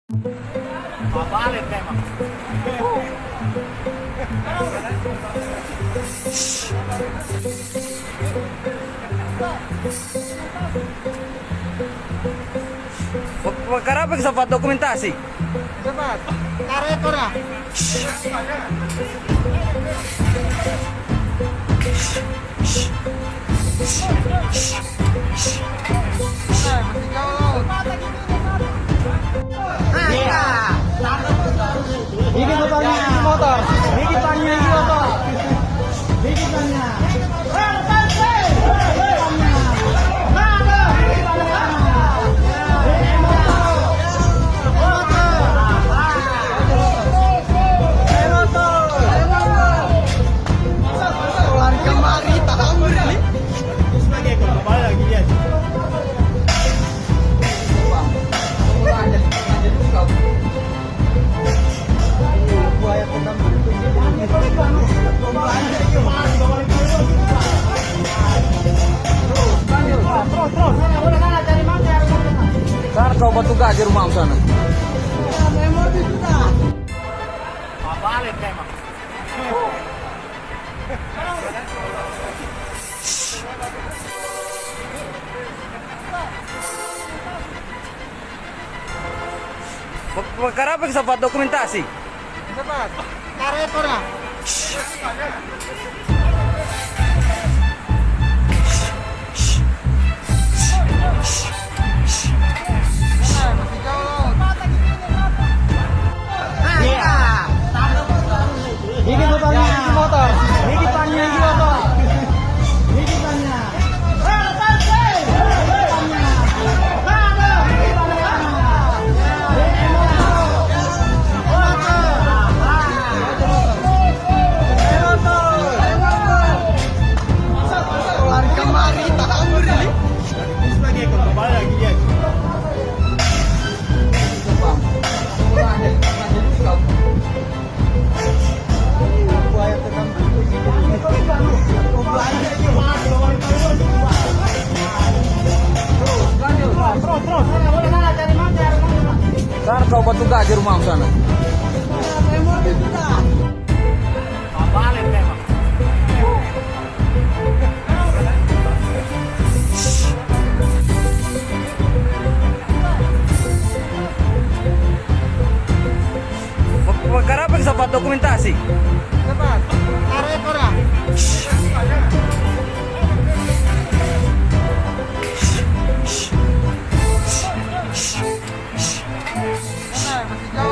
Mabalit memang. Magkarapag sa dokumentasi. Cepat, tarik ko na. Higit mo pa niya yung motor. Higit pa niya yung motor. Higit pa niya. Saan kau batuga di rumah sana? Mabalit memang. Magkarapag sa dokumentasi. Cepat, tarik ko na. Higit mo pa niya yung motor. Higit pa niya yung motor. Higit pa niya. Saan kau batuga di rumah sana? Mabalit memang. Magkarapag sa dokumentasi. Cepat, tarik ko na. Masih jauh.